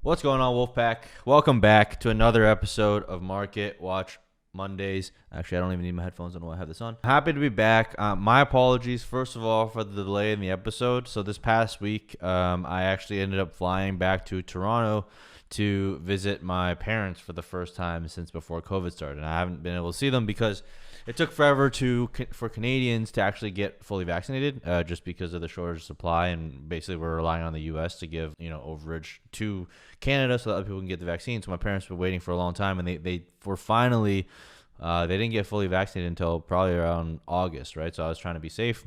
What's going on, Wolfpack? Welcome back to another episode of Market Watch Mondays. Actually, I don't even need my headphones. I don't know I have this on. Happy to be back. My apologies, first of all, for the delay in the episode. So this past week, I actually ended up flying back to Toronto to visit my parents for the first time since before COVID started. And I haven't been able to see them because it took forever for Canadians to actually get fully vaccinated, just because of the shortage of supply, and basically we're relying on the U.S. to give overage to Canada so that other people can get the vaccine. So my parents were waiting for a long time, and they were finally they didn't get fully vaccinated until probably around August, right? So I was trying to be safe.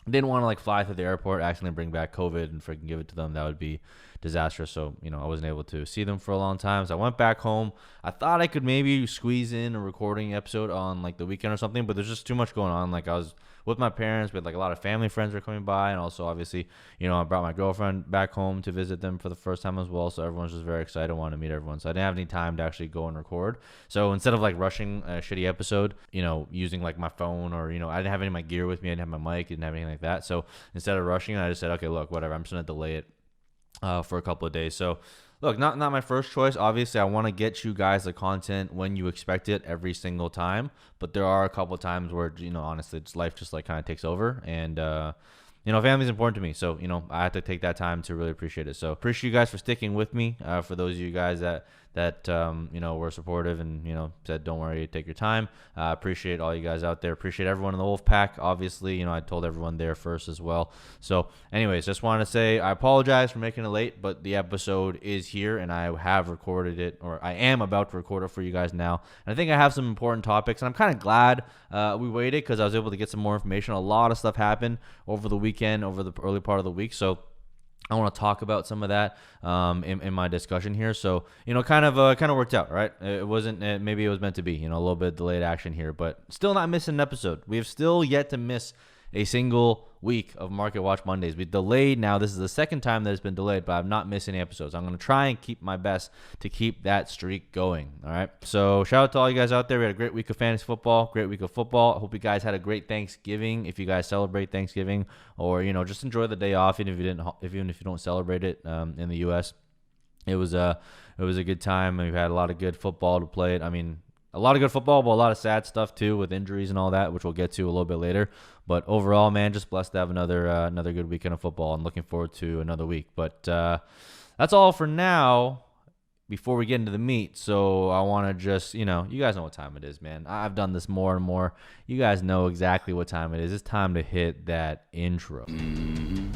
Didn't want to fly through the airport, accidentally bring back COVID and freaking give it to them. That would be disastrous. So, I wasn't able to see them for a long time. So I went back home. I thought I could maybe squeeze in a recording episode on the weekend or something, but there's just too much going on. I was with my parents, with a lot of family friends were coming by, and also obviously, I brought my girlfriend back home to visit them for the first time as well. So everyone's just very excited, wanted to meet everyone. So I didn't have any time to actually go and record. So instead of rushing a shitty episode, using my phone, or I didn't have any of my gear with me, I didn't have my mic, didn't have anything like that. So instead of rushing it, I just said, okay, look, whatever, I'm just gonna delay it for a couple of days. So look, not my first choice. Obviously, I want to get you guys the content when you expect it every single time. But there are a couple of times where, honestly, life just kind of takes over. And, family's important to me. So, I have to take that time to really appreciate it. So appreciate you guys for sticking with me. For those of you guys that were supportive and, said, don't worry, take your time. Appreciate all you guys out there. Appreciate everyone in the Wolf Pack. Obviously, I told everyone there first as well. So anyways, just wanted to say I apologize for making it late, but the episode is here and I have recorded it, or I am about to record it for you guys now. And I think I have some important topics, and I'm kind of glad we waited because I was able to get some more information. A lot of stuff happened over the weekend, over the early part of the week. So I want to talk about some of that in my discussion here. So, kind of worked out, right? It wasn't, maybe it was meant to be, a little bit delayed action here, but still not missing an episode. We have still yet to miss a single week of Market Watch Mondays. We delayed now. This is the second time that it's been delayed, but I've not missed any episodes. I'm going to try and keep my best to keep that streak going. All right. So shout out to all you guys out there. We had a great week of fantasy football, great week of football. I hope you guys had a great Thanksgiving. If you guys celebrate Thanksgiving, or, just enjoy the day off, even if you don't celebrate it in the U.S. It was a good time. We've had a lot of good football to play it. I mean, a lot of good football, but a lot of sad stuff too with injuries and all that, which we'll get to a little bit later. But overall, man, just blessed to have another good weekend of football and looking forward to another week. But that's all for now before we get into the meat. So I want to just, you guys know what time it is, man. I've done this more and more. You guys know exactly what time it is. It's time to hit that intro. Mm-hmm.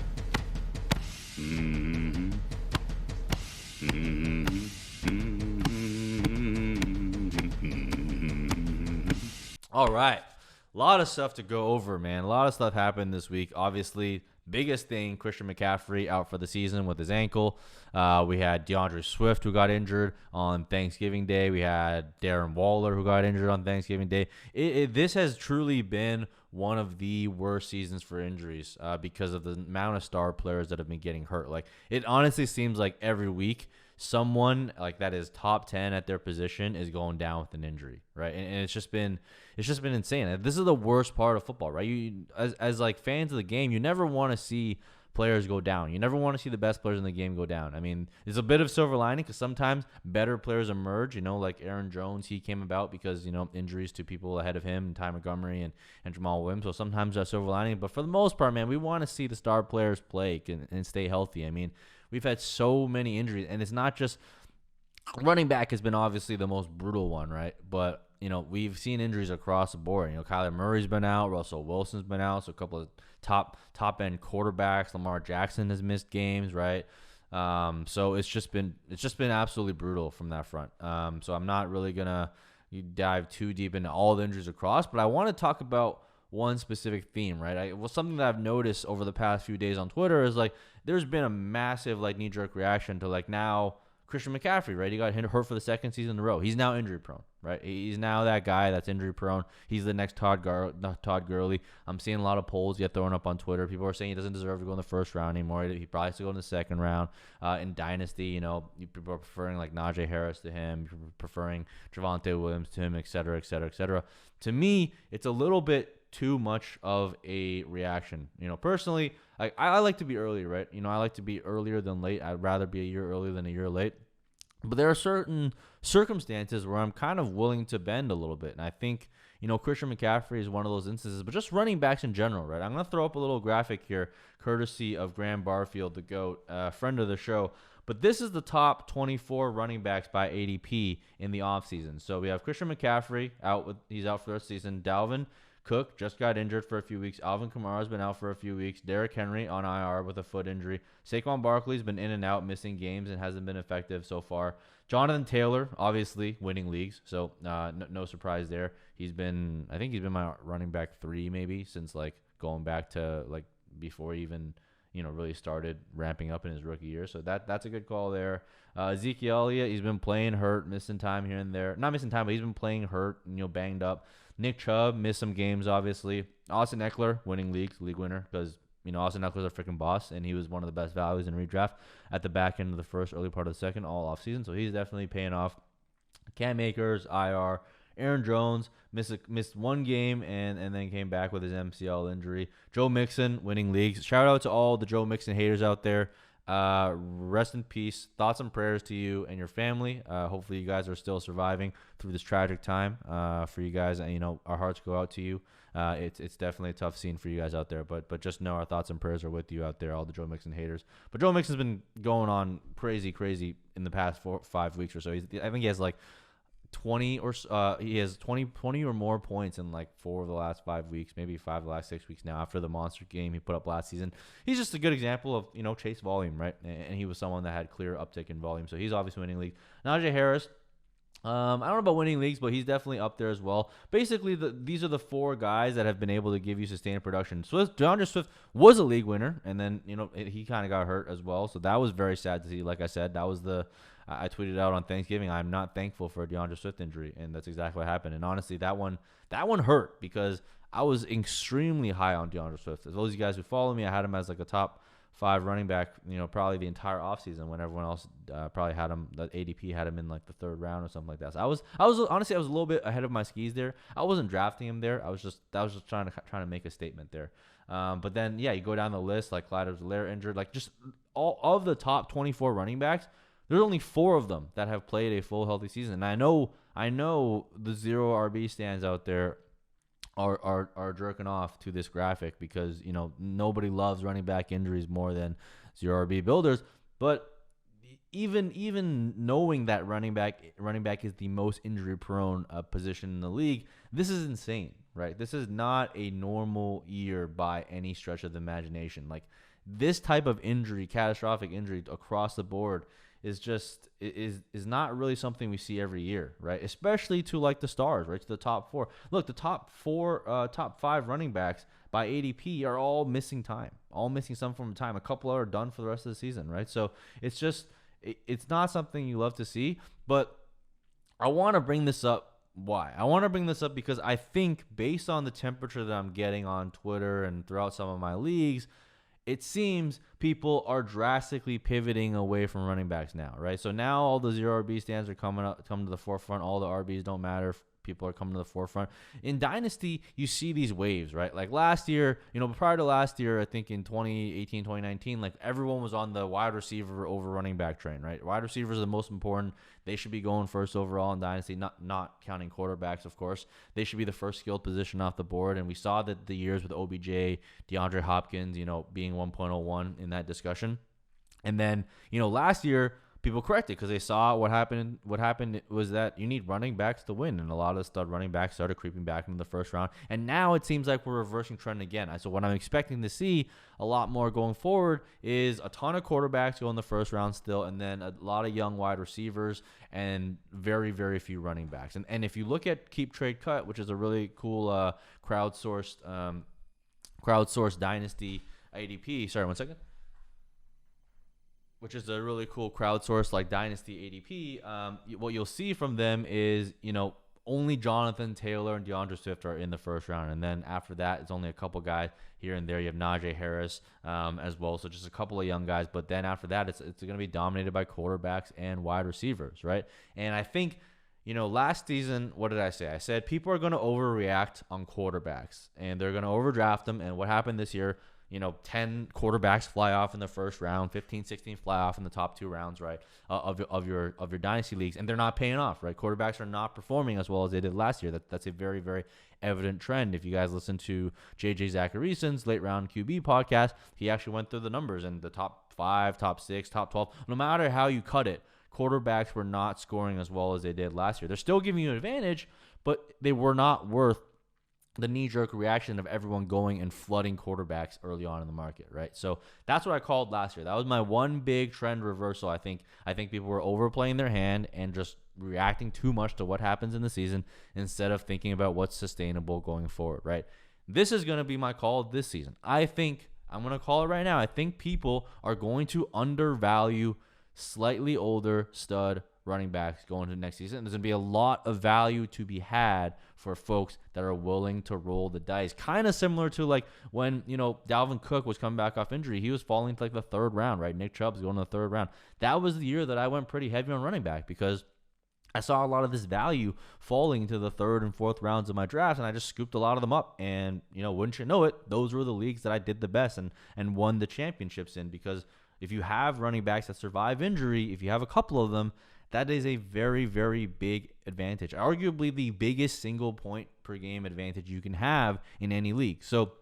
Mm-hmm. Mm-hmm. All right. A lot of stuff to go over, man. A lot of stuff happened this week. Obviously, biggest thing, Christian McCaffrey out for the season with his ankle. We had DeAndre Swift, who got injured on Thanksgiving Day. We had Darren Waller, who got injured on Thanksgiving Day. This has truly been one of the worst seasons for injuries because of the amount of star players that have been getting hurt. It honestly seems like every week someone that is top 10 at their position is going down with an injury, right? And it's just been insane. This is the worst part of football, right? You as fans of the game, you never want to see players go down. You never want to see the best players in the game go down. I mean, there's a bit of silver lining because sometimes better players emerge, like Aaron Jones. He came about because, injuries to people ahead of him, Ty Montgomery and Jamal Williams. So sometimes there's silver lining. But for the most part, man, we want to see the star players play and stay healthy. I mean, we've had so many injuries, and it's not just running back has been obviously the most brutal one, right? But, we've seen injuries across the board. Kyler Murray's been out, Russell Wilson's been out, so a couple of top end quarterbacks. Lamar Jackson has missed games, right? So it's just been absolutely brutal from that front. So I'm not really gonna dive too deep into all the injuries across, but I want to talk about one specific theme, right? Something that I've noticed over the past few days on Twitter is there's been a massive knee-jerk reaction to now Christian McCaffrey, right? He got hurt for the second season in a row. He's now injury prone, right? He's now that guy that's injury prone. He's the next Todd Gurley. I'm seeing a lot of polls get thrown up on Twitter. People are saying he doesn't deserve to go in the first round anymore. He probably has to go in the second round. In Dynasty, people are preferring Najee Harris to him, people are preferring Javonte Williams to him, et cetera, et cetera, et cetera. To me, it's a little bit too much of a reaction. Personally, I like to be early, right? I like to be earlier than late. I'd rather be a year earlier than a year late. But there are certain circumstances where I'm kind of willing to bend a little bit. And I think, Christian McCaffrey is one of those instances, but just running backs in general, right? I'm going to throw up a little graphic here, courtesy of Graham Barfield, the GOAT, friend of the show. But this is the top 24 running backs by ADP in the offseason. So we have Christian McCaffrey he's out for the season. Dalvin Cook just got injured for a few weeks. Alvin Kamara's been out for a few weeks. Derrick Henry on IR with a foot injury. Saquon Barkley's been in and out, missing games, and hasn't been effective so far. Jonathan Taylor, obviously winning leagues, so no surprise there. I think he's been my running back 3 maybe since going back to before he even really started ramping up in his rookie year. So that's a good call there. Ezekiel Elliott, he's been playing hurt, missing time here and there. Not missing time, but he's been playing hurt, banged up. Nick Chubb missed some games, obviously. Austin Eckler, winning league winner, because Austin Eckler's a freaking boss, and he was one of the best values in redraft at the back end of the first, early part of the second, all offseason. So he's definitely paying off. Cam Akers, IR. Aaron Jones missed one game and then came back with his MCL injury. Joe Mixon, winning leagues. Shout out to all the Joe Mixon haters out there. Rest in peace. Thoughts and prayers to you and your family. Hopefully you guys are still surviving through this tragic time. For you guys, our hearts go out to you. It's definitely a tough scene for you guys out there, but just know our thoughts and prayers are with you out there, all the Joe Mixon haters. But Joe Mixon's been going on crazy in the past 5 weeks or so. I think he has 20 or more points in 4 of the last 5 weeks, maybe 5 of the last 6 weeks now after the monster game he put up last season. He's just a good example of, chase volume, right? And he was someone that had clear uptick in volume. So he's obviously winning league. Najee Harris, I don't know about winning leagues, but he's definitely up there as well. Basically, these are the 4 guys that have been able to give you sustained production. DeAndre Swift was a league winner, and then, he kind of got hurt as well. So that was very sad to see. Like I said, that was I tweeted out on Thanksgiving, I'm not thankful for a DeAndre Swift injury, and that's exactly what happened. And honestly, that one hurt because I was extremely high on DeAndre Swift. As those of you guys who follow me, I had him as a top 5 running back, probably the entire offseason when everyone else probably had him. The ADP had him in the 3rd round or something like that. So I was honestly a little bit ahead of my skis there. I wasn't drafting him there. I was just trying to make a statement there. But then you go down the list Clyde Edwards-Helaire injured, just all of the top 24 running backs. There's only 4 of them that have played a full healthy season. And I know the 0 RB stands out there are jerking off to this graphic because, nobody loves running back injuries more than 0 RB builders. But even knowing that running back is the most injury prone position in the league, this is insane, right? This is not a normal year by any stretch of the imagination. This type of injury, catastrophic injury across the board, is not really something we see every year, right? Especially to the stars, right? To the top 4. Look, the top 5 running backs by ADP are all missing time, all missing some form of time. A couple are done for the rest of the season, right? So it's not something you love to see. But I want to bring this up. Why? I want to bring this up because I think based on the temperature that I'm getting on Twitter and throughout some of my leagues, it seems people are drastically pivoting away from running backs now, right? So now all the 0 RB stands are coming to the forefront. All the RBs don't matter. People are coming to the forefront. In Dynasty, you see these waves, right? Last year, prior to last year, I think in 2018, 2019, everyone was on the wide receiver over running back train, right? Wide receivers are the most important. They should be going first overall in Dynasty, not counting quarterbacks, of course. They should be the first skilled position off the board. And we saw that the years with OBJ, DeAndre Hopkins, being 1.01 in that discussion. And then, last year, people corrected because they saw what happened. What happened was that you need running backs to win, and a lot of stud running backs started creeping back into the first round. And now it seems like we're reversing trend again. So what I'm expecting to see a lot more going forward is a ton of quarterbacks go in the first round still, and then a lot of young wide receivers and very, very few running backs. And if you look at Keep Trade Cut, which is a really cool crowdsourced Dynasty ADP. Sorry, 1 second. Which is a really cool crowdsourced Dynasty ADP. What you'll see from them is, only Jonathan Taylor and DeAndre Swift are in the first round. And then after that, it's only a couple guys here and there. You have Najee Harris as well. So just a couple of young guys. But then after that, it's going to be dominated by quarterbacks and wide receivers, right? And I think, last season, what did I say? I said people are going to overreact on quarterbacks. And they're going to overdraft them. And what happened this year? 10 quarterbacks fly off in the first round, 15, 16 fly off in the top 2 rounds, right, of your dynasty leagues, and they're not paying off, right? Quarterbacks are not performing as well as they did last year. That's a very, very evident trend. If you guys listen to JJ Zacharyason's late round QB podcast, he actually went through the numbers, and the top 5, top 6, top 12, no matter how you cut it, quarterbacks were not scoring as well as they did last year. They're still giving you an advantage, but they were not worth the knee-jerk reaction of everyone going and flooding quarterbacks early on in the market, right? So that's what I called last year. That was my one big trend reversal. I think people were overplaying their hand and just reacting too much to what happens in the season instead of thinking about what's sustainable going forward, right? This is going to be my call this season. I'm going to call it right now. I think people are going to undervalue slightly older stud running backs going into next season. There's going to be a lot of value to be had for folks that are willing to roll the dice. Kind of similar to like when, Dalvin Cook was coming back off injury. He was falling to like the 3rd round, right? Nick Chubb's going to the 3rd round. That was the year that I went pretty heavy on running back because I saw a lot of this value falling to the 3rd and 4th rounds of my draft, and I just scooped a lot of them up. And, wouldn't you know it, those were the leagues that I did the best and won the championships in, because if you have running backs that survive injury, if you have a couple of them, that is a very, very big advantage. Arguably the biggest single point per game advantage you can have in any league. So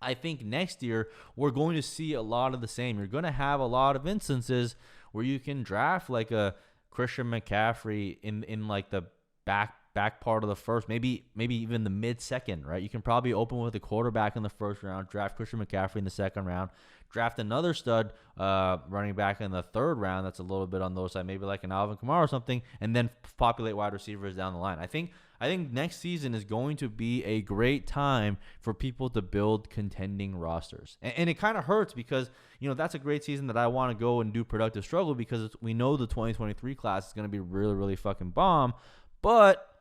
I think next year we're going to see a lot of the same. You're going to have a lot of instances where you can draft like a Christian McCaffrey in like the back part of the first, maybe even the mid-second, right? You can probably open with a quarterback in the 1st round, draft Christian McCaffrey in the 2nd round, draft another stud running back in the 3rd round that's a little bit on those side, maybe like an Alvin Kamara or something, and then populate wide receivers down the line. I think next season is going to be a great time for people to build contending rosters. And it kind of hurts because, that's a great season that I want to go and do productive struggle because we know the 2023 class is going to be really, really fucking bomb, but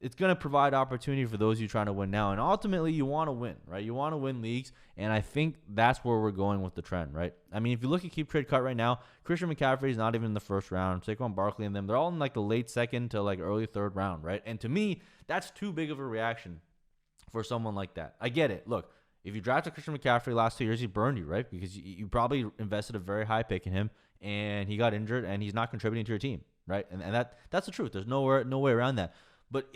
it's going to provide opportunity for those of you trying to win now. And ultimately, you want to win, right? You want to win leagues. And I think that's where we're going with the trend, right? I mean, if you look at Keep Trade Cut right now, Christian McCaffrey is not even in the 1st round. Saquon Barkley and them, they're all in like the late 2nd to like early 3rd round, right? And to me, that's too big of a reaction for someone like that. I get it. Look, if you drafted Christian McCaffrey last 2 years, he burned you, right? Because you probably invested a very high pick in him, and he got injured, and he's not contributing to your team, right? And that's the truth. There's no way around that. But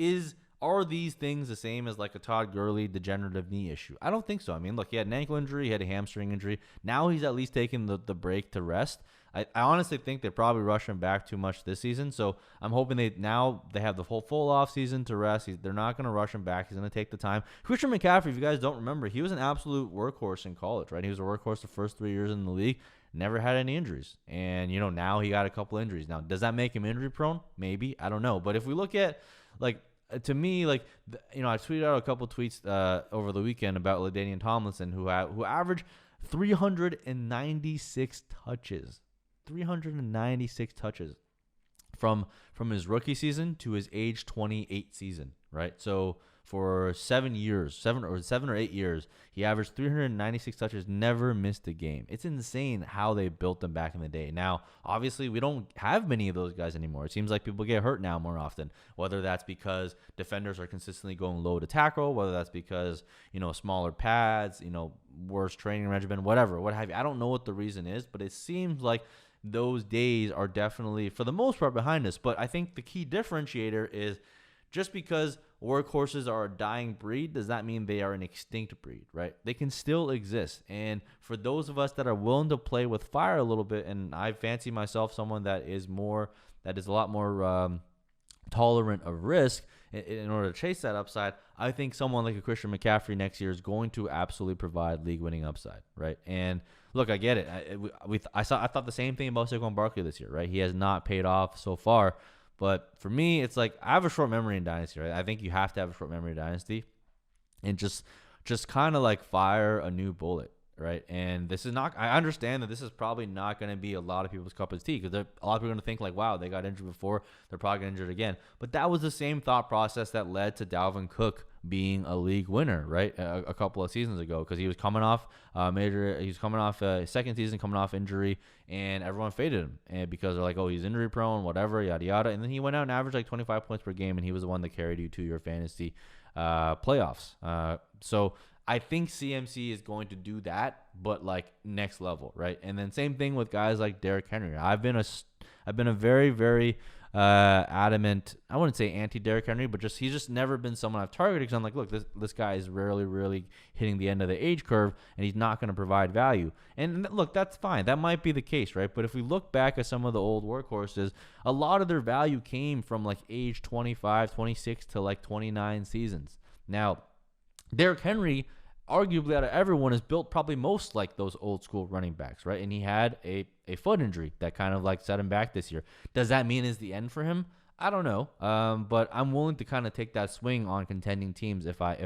are these things the same as like a Todd Gurley degenerative knee issue? I don't think so. I mean, look, he had an ankle injury, he had a hamstring injury. Now he's at least taking the break to rest. I honestly think they probably rush him back too much this season. So I'm hoping they have the full off season to rest. They're not going to rush him back. He's going to take the time. Christian McCaffrey, if you guys don't remember, he was an absolute workhorse in college, right? He was a workhorse the first 3 years in the league. Never had any injuries. And, now he got a couple injuries. Now, does that make him injury prone? Maybe. I don't know. But if we look at, like, to me, like, I tweeted out a couple tweets over the weekend about LaDainian Tomlinson, who averaged 396 touches. 396 touches from his rookie season to his age 28 season, right? So for 7 or 8 years, he averaged 396 touches, never missed a game. It's insane how they built them back in the day. Now, obviously, we don't have many of those guys anymore. It seems like people get hurt now more often, whether that's because defenders are consistently going low to tackle, whether that's because, smaller pads, worse training regimen, whatever, what have you. I don't know what the reason is, but it seems like those days are definitely, for the most part, behind us. But I think the key differentiator is just because workhorses are a dying breed, does that mean they are an extinct breed, right? They can still exist. And for those of us that are willing to play with fire a little bit, and I fancy myself someone that is a lot more tolerant of risk in order to chase that upside, I think someone like a Christian McCaffrey next year is going to absolutely provide league-winning upside, right? And look, I get it. I thought the same thing about Saquon Barkley this year, right? He has not paid off so far. But for me, it's like I have a short memory in Dynasty, right? I think you have to have a short memory in Dynasty and just kind of like fire a new bullet, right? And this is not – I understand that this is probably not going to be a lot of people's cup of tea because a lot of people are going to think like, wow, they got injured before. They're probably getting injured again. But that was the same thought process that led to Dalvin Cook being a league winner, right? A couple of seasons ago, because he was coming off second season coming off injury, and everyone faded him, and because they're like, oh, he's injury prone, whatever, yada yada. And then he went out and averaged like 25 points per game, and he was the one that carried you to your fantasy playoffs. So I think CMC is going to do that, but like next level, right? And then same thing with guys like Derrick Henry. I've been a very, very adamant, I wouldn't say anti-Derrick Henry, but he's just never been someone I've targeted because I'm like, look, this guy is rarely really hitting the end of the age curve, and he's not going to provide value. And look, that's fine. That might be the case, right? But if we look back at some of the old workhorses, a lot of their value came from like age 25, 26 to like 29 seasons. Now, Derrick Henry, arguably out of everyone, is built probably most like those old school running backs, right? And he had a foot injury that kind of like set him back this year. Does that mean it's the end for him? I don't know. But I'm willing to kind of take that swing on contending teams if I'm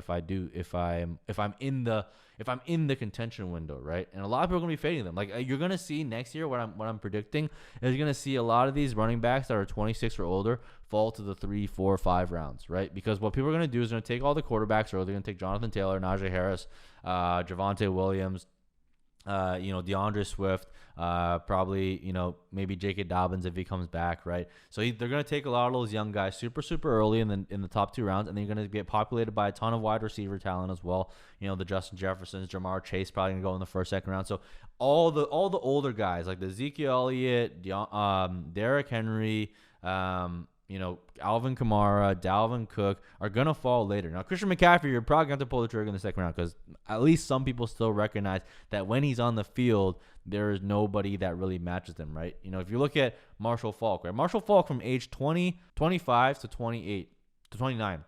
in the contention window, right? And a lot of people are gonna be fading them. Like you're gonna see next year, what I'm predicting is you're gonna see a lot of these running backs that are 26 or older fall to the 3, 4, 5 rounds, right? Because what people are gonna do is gonna take all the quarterbacks early. They're gonna take Jonathan Taylor, Najee Harris, Javonte Williams, DeAndre Swift, probably, maybe J.K. Dobbins if he comes back, right? So they're going to take a lot of those young guys super, super early in the top 2 rounds, and they're going to get populated by a ton of wide receiver talent as well. The Justin Jeffersons, Jamar Chase probably going to go in the first, second round. So all the older guys like the Ezekiel Elliott, Derrick Henry, Alvin Kamara, Dalvin Cook are going to fall later. Now, Christian McCaffrey, you're probably going to have to pull the trigger in the second round because at least some people still recognize that when he's on the field, there is nobody that really matches him, right? If you look at Marshall Faulk, right? Marshall Faulk from age 20, 25 to 28 to 29,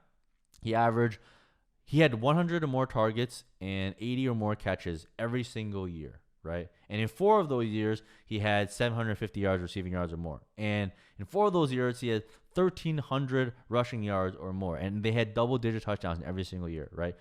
he had 100 or more targets and 80 or more catches every single year, right? And in 4 of those years, he had 750 yards receiving yards or more. And in 4 of those years, he had 1,300 rushing yards or more. And they had double-digit touchdowns in every single year, right?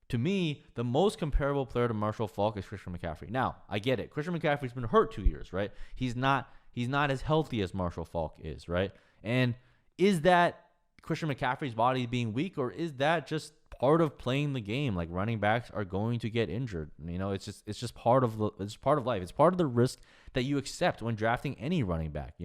To me, the most comparable player to Marshall Faulk is Christian McCaffrey. Now, I get it. Christian McCaffrey's been hurt 2 years, right? He's not as healthy as Marshall Faulk is, right? And is that Christian McCaffrey's body being weak, or is that just part of playing the game? Like, running backs are going to get injured. It's just part of life. It's part of the risk that you accept when drafting any running back.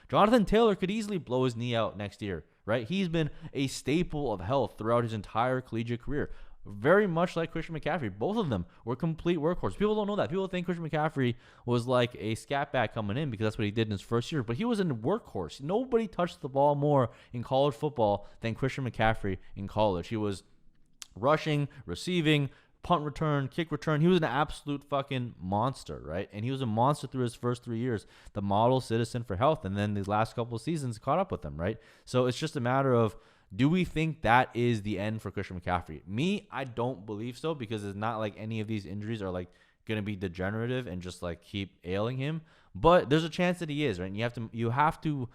Jonathan Taylor could easily blow his knee out next year, right? He's been a staple of health throughout his entire collegiate career. Very much like Christian McCaffrey. Both of them were complete workhorses. People don't know that. People think Christian McCaffrey was like a scat back coming in because that's what he did in his first year. But he was a workhorse. Nobody touched the ball more in college football than Christian McCaffrey in college. He was rushing, receiving, punt return, kick return. He was an absolute fucking monster, right? And he was a monster through his first 3 years, the model citizen for health. And then these last couple of seasons caught up with him, right? So it's just a matter of, do we think that is the end for Christian McCaffrey? Me, I don't believe so, because it's not like any of these injuries are like going to be degenerative and just like keep ailing him. But there's a chance that he is, right? And you have to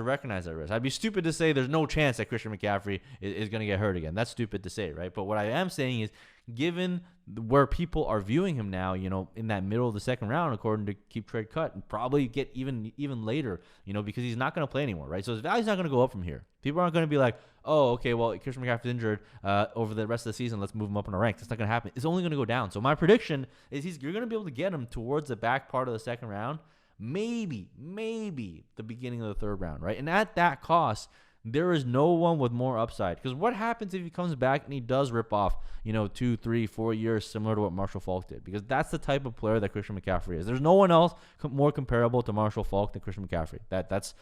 recognize that risk. I'd be stupid to say there's no chance that Christian McCaffrey is going to get hurt again. That's stupid to say, right? But what I am saying is, given where people are viewing him now, in that middle of the second round, according to Keep Trade Cut, and probably get even later, because he's not going to play anymore, right? So his value's not going to go up from here. People aren't going to be like, oh, okay, well, Christian McCaffrey's injured over the rest of the season, let's move him up in the ranks. It's not going to happen. It's only going to go down. So my prediction is you're going to be able to get him towards the back part of the second round, maybe the beginning of the third round, right? And at that cost, there is no one with more upside. Because what happens if he comes back and he does rip off, 2, 3, 4 years, similar to what Marshall Faulk did? Because that's the type of player that Christian McCaffrey is. There's no one else more comparable to Marshall Faulk than Christian McCaffrey. That's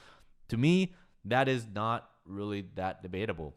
to me, that is not really that debatable.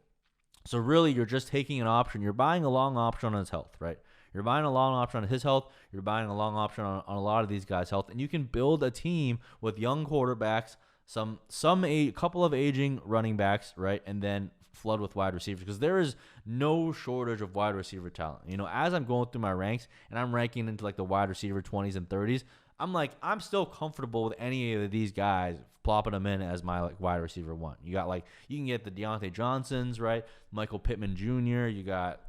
So really, you're just taking an option. You're buying a long option on his health, right? You're buying a long option on his health. You're buying a long option on a lot of these guys' health. And you can build a team with young quarterbacks, a couple of aging running backs, right? And then flood with wide receivers, because there is no shortage of wide receiver talent. As I'm going through my ranks and I'm ranking into like the wide receiver 20s and 30s, I'm still comfortable with any of these guys plopping them in as my like wide receiver 1. You got you can get the Deontay Johnsons, right? Michael Pittman Jr. You got,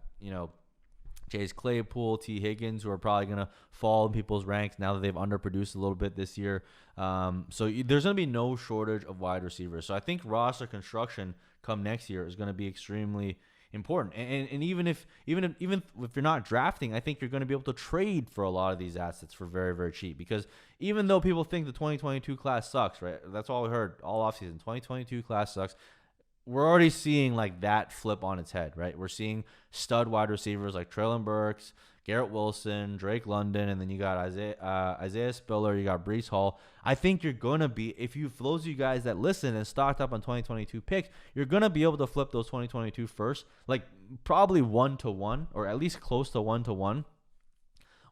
Chase Claypool, T. Higgins, who are probably going to fall in people's ranks now that they've underproduced a little bit this year. So there's going to be no shortage of wide receivers. So I think roster construction come next year is going to be extremely important. And even if you're not drafting, I think you're going to be able to trade for a lot of these assets for very, very cheap. Because even though people think the 2022 class sucks, right? That's all we heard all offseason. 2022 class sucks. We're already seeing like that flip on its head, right? We're seeing stud wide receivers like Treylon Burks, Garrett Wilson, Drake London, and then you got Isaiah Spiller, you got Breece Hall. I think you're going to be, if you, for those of you guys that listen and stocked up on 2022 picks, you're going to be able to flip those 2022 first, like probably 1-to-1, or at least close to 1-to-1,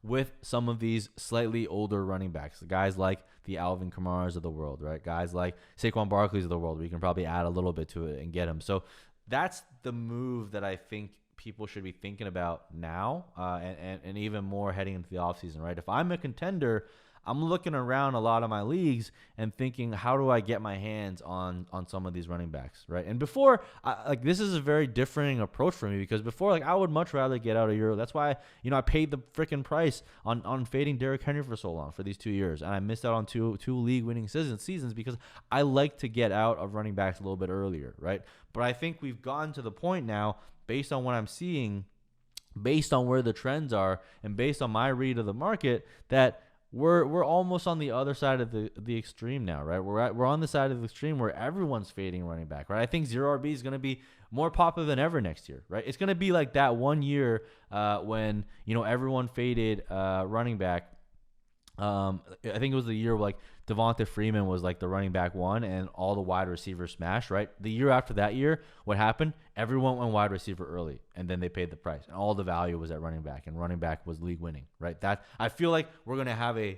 with some of these slightly older running backs, guys like the Alvin Kamaras of the world, right? Guys like Saquon Barkley's of the world, we can probably add a little bit to it and get him. So that's the move that I think people should be thinking about now, and even more heading into the offseason, right? If I'm a contender, I'm looking around a lot of my leagues and thinking, how do I get my hands on some of these running backs, right? And before, this is a very differing approach for me, because before, I would much rather get out of Euro. That's why, I paid the freaking price on fading Derrick Henry for so long, for these 2 years, and I missed out on two league-winning seasons because I like to get out of running backs a little bit earlier, right? But I think we've gotten to the point now, based on what I'm seeing, based on where the trends are, and based on my read of the market, that we're almost on the other side of the extreme now, right? We're on the side of the extreme where everyone's fading running back, right? I think zero RB is going to be more popular than ever next year, right? It's going to be like that 1 year when everyone faded running back. I think it was the year where Devonta Freeman was the running back one and all the wide receivers smashed, right? The year after that year, what happened? Everyone went wide receiver early, and then they paid the price, and all the value was at running back, and running back was league winning, right? That, I feel like we're gonna have a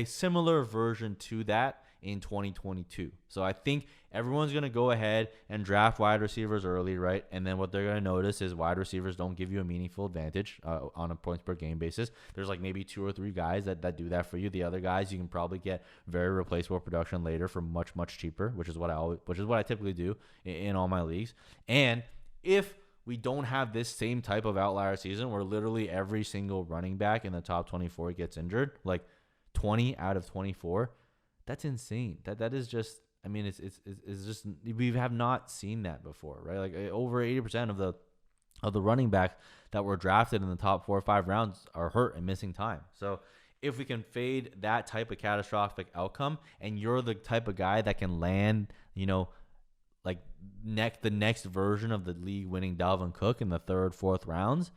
similar version to that in 2022. So I think everyone's going to go ahead and draft wide receivers early, right? And then what they're going to notice is wide receivers don't give you a meaningful advantage on a points per game basis. There's maybe 2 or 3 guys that do that for you. The other guys, you can probably get very replaceable production later for much, much cheaper, which is what I typically do in all my leagues. And if we don't have this same type of outlier season where literally every single running back in the top 24 gets injured, 20 out of 24, that's insane. That is just, it's just, we have not seen that before, right? Over 80% of the running backs that were drafted in the top 4 or 5 rounds are hurt and missing time. So if we can fade that type of catastrophic outcome, and you're the type of guy that can land, the next version of the league winning Dalvin Cook in the 3rd, 4th rounds,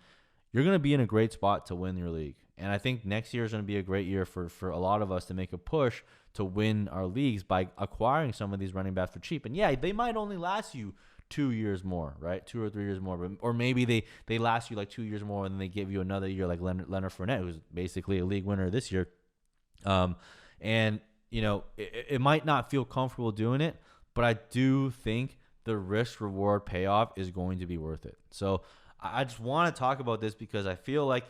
you're going to be in a great spot to win your league. And I think next year is going to be a great year for a lot of us to make a push to win our leagues by acquiring some of these running backs for cheap. And yeah, they might only last you 2 years more, right? 2 or 3 years more. Or maybe they last you 2 years more and then they give you another year like Leonard Fournette, who's basically a league winner this year. And, it might not feel comfortable doing it, but I do think the risk-reward payoff is going to be worth it. So I just want to talk about this because I feel like,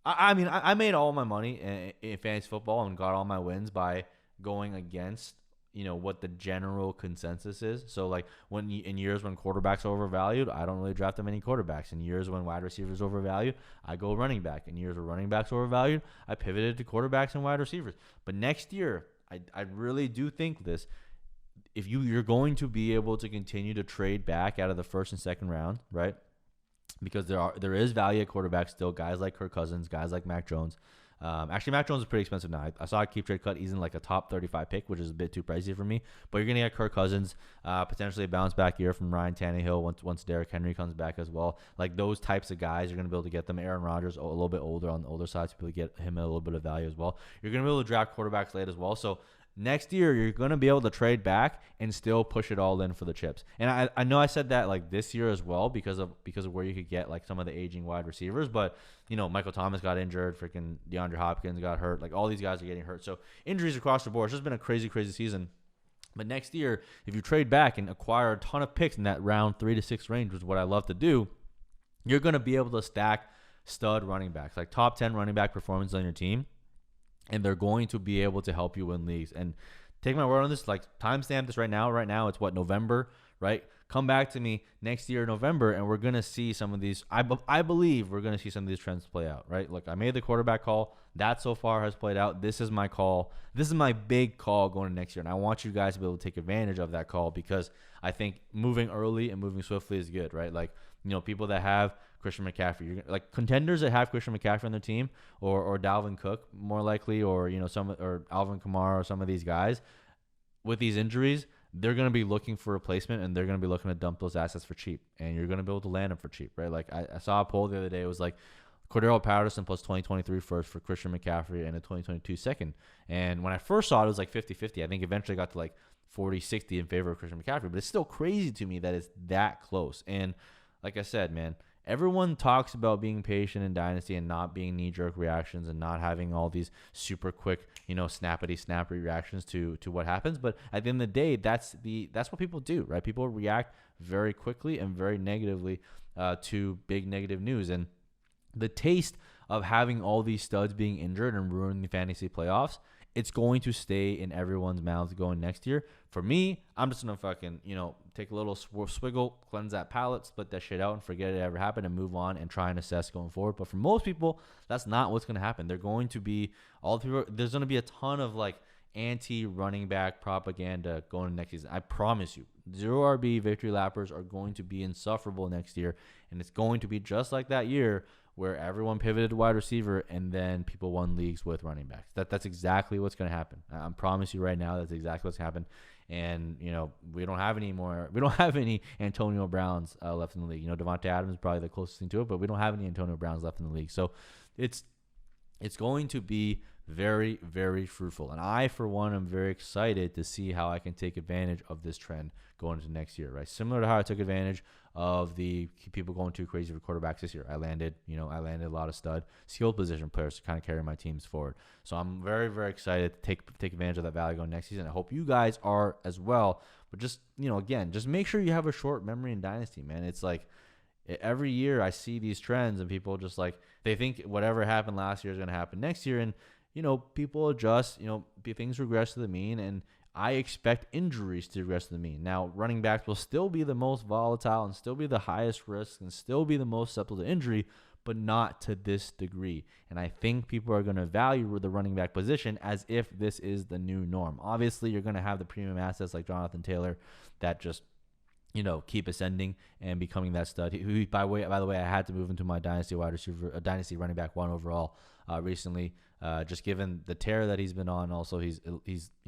I made all my money in fantasy football and got all my wins by going against, what the general consensus is. So in years when quarterbacks are overvalued, I don't really draft that many quarterbacks. In years when wide receivers are overvalued, I go running back. In years where running backs are overvalued, I pivoted to quarterbacks and wide receivers. But next year, I really do think this. If you're going to be able to continue to trade back out of the 1st and 2nd round, right? Because there is value at quarterback still. Guys like Kirk Cousins, guys like Mac Jones. Actually, Mac Jones is pretty expensive now. I saw a keep trade cut. He's in a top 35 pick, which is a bit too pricey for me. But you're going to get Kirk Cousins, potentially a bounce back year from Ryan Tannehill once Derrick Henry comes back as well. Those types of guys, you're going to be able to get them. Aaron Rodgers, a little bit older on the older side, so people get him a little bit of value as well. You're going to be able to draft quarterbacks late as well. So next year, you're going to be able to trade back and still push it all in for the chips. And I know I said that this year as well because of where you could get some of the aging wide receivers. But, Michael Thomas got injured. Freaking DeAndre Hopkins got hurt. All these guys are getting hurt. So injuries across the board. It's just been a crazy, crazy season. But next year, if you trade back and acquire a ton of picks in that round 3 to 6 range, which is what I love to do, you're going to be able to stack stud running backs, top 10 running back performance on your team. And they're going to be able to help you win leagues. And take my word on this, timestamp this right now. Right now, it's November, right? Come back to me next year, November, and we're going to see some of these. I believe we're going to see some of these trends play out, right? Look, I made the quarterback call. That so far has played out. This is my call. This is my big call going into next year. And I want you guys to be able to take advantage of that call because I think moving early and moving swiftly is good, right? People that have Christian McCaffrey, contenders that have Christian McCaffrey on their team, or Dalvin Cook more likely, or or Alvin Kamara or some of these guys with these injuries, they're going to be looking for replacement and they're going to be looking to dump those assets for cheap, and you're going to be able to land them for cheap, right? I saw a poll the other day. It was Cordero Patterson plus 2023 first for Christian McCaffrey and a 2022 second. And when I first saw it, it was like 50-50. I think eventually got to like 40-60 in favor of Christian McCaffrey. But it's still crazy to me that it's that close. And like I said, man, everyone talks about being patient in Dynasty and not being knee-jerk reactions and not having all these super quick, snappy reactions to what happens. But at the end of the day, that's what people do, right? People react very quickly and very negatively to big negative news. And the taste of having all these studs being injured and ruining the fantasy playoffs, it's going to stay in everyone's mouths going next year. For me, I'm just going to fucking, take a little swiggle, cleanse that palate, split that shit out, and forget it ever happened and move on and try and assess going forward. But for most people, that's not what's going to happen. They're going to be, there's going to be a ton of like anti-running back propaganda going into next season. I promise you, 0 RB victory lappers are going to be insufferable next year. And it's going to be just like that year where everyone pivoted to wide receiver and then people won leagues with running backs. That's exactly what's going to happen. I promise you right now, that's exactly what's happened. And, we don't have any Antonio Browns left in the league. Devontae Adams is probably the closest thing to it, but we don't have any Antonio Browns left in the league. So it's going to be very, very fruitful. And I, for one, am very excited to see how I can take advantage of this trend going into next year, right? Similar to how I took advantage of the people going too crazy for quarterbacks this year. I landed a lot of stud skill position players to kind of carry my teams forward. So I'm very, very excited to take advantage of that value going next season. I hope you guys are as well. But just, again, just make sure you have a short memory in Dynasty, man. It's like every year I see these trends and people just like, they think whatever happened last year is going to happen next year. And, people adjust, things regress to the mean, and I expect injuries to regress to the mean. Now, running backs will still be the most volatile and still be the highest risk and still be the most susceptible to injury, but not to this degree. And I think people are going to value the running back position as if this is the new norm. Obviously, you're going to have the premium assets like Jonathan Taylor that just keep ascending and becoming that stud. Who, by the way, I had to move into my dynasty wide receiver, dynasty running back 1 overall recently, just given the tear that he's been on. Also, he's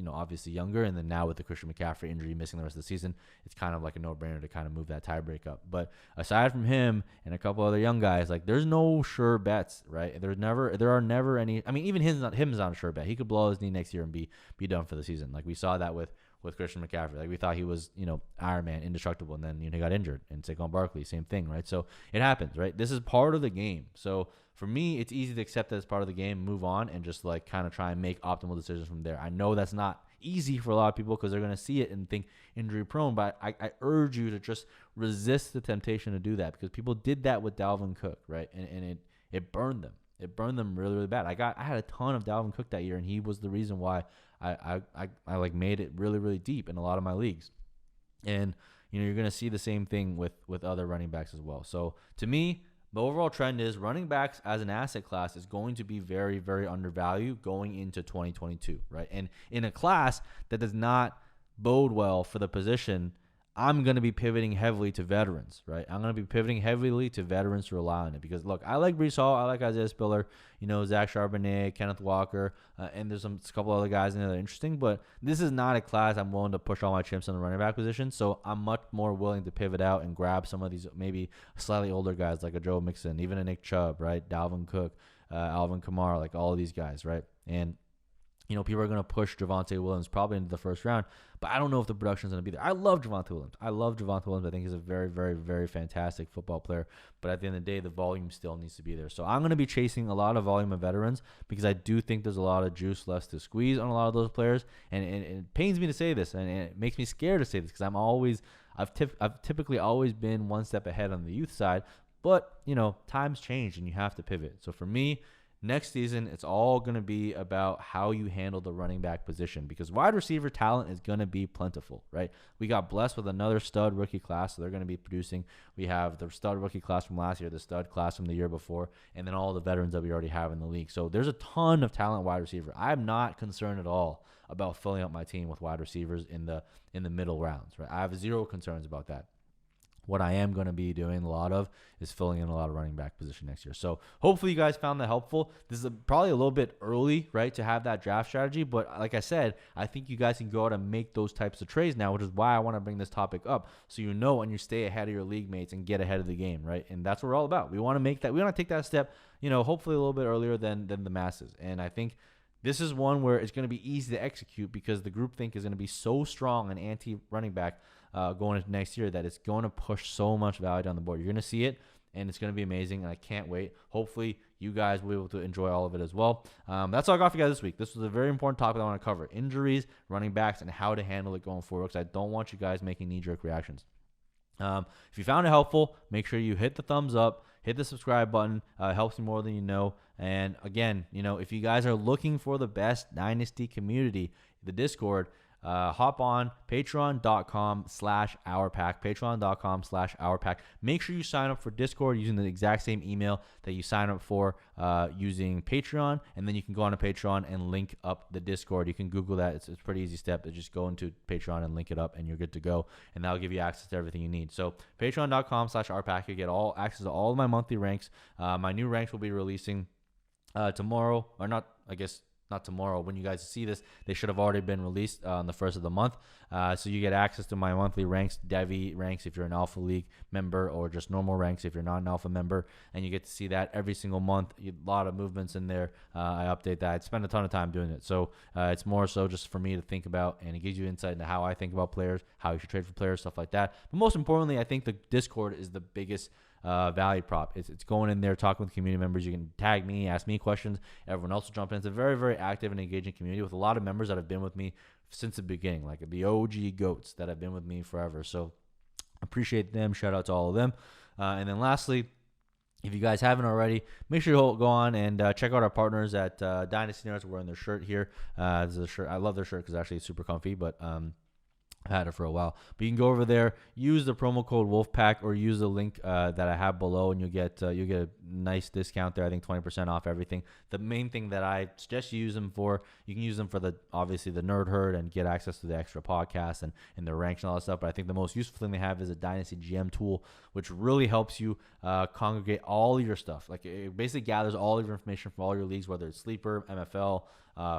obviously younger, and then now with the Christian McCaffrey injury missing the rest of the season, it's kind of like a no-brainer to kind of move that tiebreak up. But aside from him and a couple other young guys, like there's no sure bets, right? There are never any. I mean, even him's not a sure bet. He could blow his knee next year and be done for the season. Like we saw that with Christian McCaffrey. Like we thought he was, Iron Man, indestructible, and then he got injured. And Saquon Barkley, same thing, right? So it happens, right? This is part of the game. So for me, it's easy to accept that as part of the game, move on, and just like kind of try and make optimal decisions from there. I know that's not easy for a lot of people because they're going to see it and think injury prone, but I urge you to just resist the temptation to do that, because people did that with Dalvin Cook, right? And it burned them. It burned them really, really bad. I had a ton of Dalvin Cook that year, and he was the reason why I like made it really, really deep in a lot of my leagues. And you're going to see the same thing with other running backs as well. So to me, the overall trend is running backs as an asset class is going to be very, very undervalued going into 2022, right? And in a class that does not bode well for the position, I'm going to be pivoting heavily to veterans, right? I'm going to be pivoting heavily to veterans to rely on it, because, look, I like Breece Hall, I like Isaiah Spiller, Zach Charbonnet, Kenneth Walker, and there's a couple other guys in there that are interesting, but this is not a class I'm willing to push all my chips on the running back position, so I'm much more willing to pivot out and grab some of these maybe slightly older guys like a Joe Mixon, even a Nick Chubb, right? Dalvin Cook, Alvin Kamara, like all of these guys, right? And people are going to push Javonte Williams probably into the first round, but I don't know if the production is going to be there. I love Javonte Williams. I think he's a very, very, very fantastic football player, but at the end of the day, the volume still needs to be there. So I'm going to be chasing a lot of volume of veterans, because I do think there's a lot of juice left to squeeze on a lot of those players, and it pains me to say this, and it makes me scared to say this, because I've typically always been one step ahead on the youth side, but times change and you have to pivot. So for me, next season, it's all going to be about how you handle the running back position, because wide receiver talent is going to be plentiful, right? We got blessed with another stud rookie class, so they're going to be producing. We have the stud rookie class from last year, the stud class from the year before, and then all the veterans that we already have in the league. So there's a ton of talent wide receiver. I'm not concerned at all about filling up my team with wide receivers in the middle rounds, right? I have zero concerns about that. what I am going to be doing a lot of is filling in a lot of running back position next year. So hopefully you guys found that helpful. This is probably a little bit early, right, to have that draft strategy. But like I said, I think you guys can go out and make those types of trades now, which is why I want to bring this topic up. So you know, and you stay ahead of your league mates and get ahead of the game, right? And that's what we're all about. We want to make that. We want to take that step, hopefully a little bit earlier than the masses. And I think this is one where it's going to be easy to execute because the groupthink is going to be so strong and anti-running back going into next year that it's going to push so much value down the board. You're going to see it, and it's going to be amazing, and I can't wait. Hopefully, you guys will be able to enjoy all of it as well. That's all I got for you guys this week. This was a very important topic I want to cover: injuries, running backs, and how to handle it going forward, because I don't want you guys making knee-jerk reactions. If you found it helpful, make sure you hit the thumbs up, hit the subscribe button. It helps me more than you know. And again, if you guys are looking for the best Dynasty community, the Discord, hop on patreon.com/ourpack, patreon.com/ourpack. Make sure you sign up for Discord using the exact same email that you sign up for using Patreon, and then you can go on to Patreon and link up the Discord. You can Google that. It's a pretty easy step to just go into Patreon and link it up, and you're good to go, and that'll give you access to everything you need. So patreon.com/ourpack, you get all access to all of my monthly ranks. My new ranks will be releasing tomorrow, or not, I guess not tomorrow. When you guys see this, they should have already been released on the 1st of the month. So you get access to my monthly ranks, Devi ranks if you're an Alpha League member, or just normal ranks if you're not an Alpha member, and you get to see that every single month. A lot of movements in there. I update that. I spend a ton of time doing it. So it's more so just for me to think about, and it gives you insight into how I think about players, how you should trade for players, stuff like that. But most importantly, I think the Discord is the biggest value prop. It's going in there, talking with community members. You can tag me, ask me questions. Everyone else will jump in. It's a very, very active and engaging community with a lot of members that have been with me since the beginning, like the OG GOATs that have been with me forever. So appreciate them. Shout out to all of them. And then lastly, if you guys haven't already, make sure you go on and check out our partners at Dynasty Nerds. Wearing their shirt here. This is a shirt. I love their shirt because actually it's super comfy, but I had it for a while. But you can go over there, use the promo code Wolfpack, or use the link that I have below, and you'll get a nice discount there. I think 20% off everything. The main thing that I suggest you use them for, you can use them for obviously the Nerd Herd and get access to the extra podcasts and the ranks and all that stuff. But I think the most useful thing they have is a Dynasty GM tool, which really helps you congregate all your stuff. Like it basically gathers all of your information from all your leagues, whether it's Sleeper, MFL,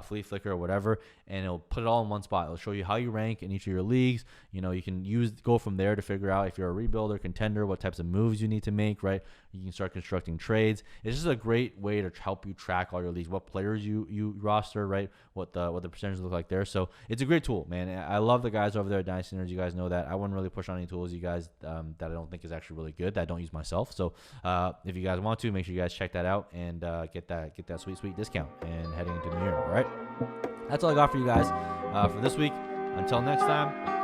Flea Flicker, or whatever, and it'll put it all in one spot. It'll show you how you rank in each of your leagues. You can go from there to figure out if you're a rebuilder, contender, what types of moves you need to make, right? You can start constructing trades. It's just a great way to help you track all your leagues, what players you roster, right? What the percentages look like there. So it's a great tool, man. I love the guys over there at Dynasty Nerds. You guys know that. I wouldn't really push on any tools you guys that I don't think is actually really good, that I don't use myself. So if you guys want to, make sure you guys check that out and get that sweet discount and heading into the new year. All right, that's all I got for you guys for this week. Until next time,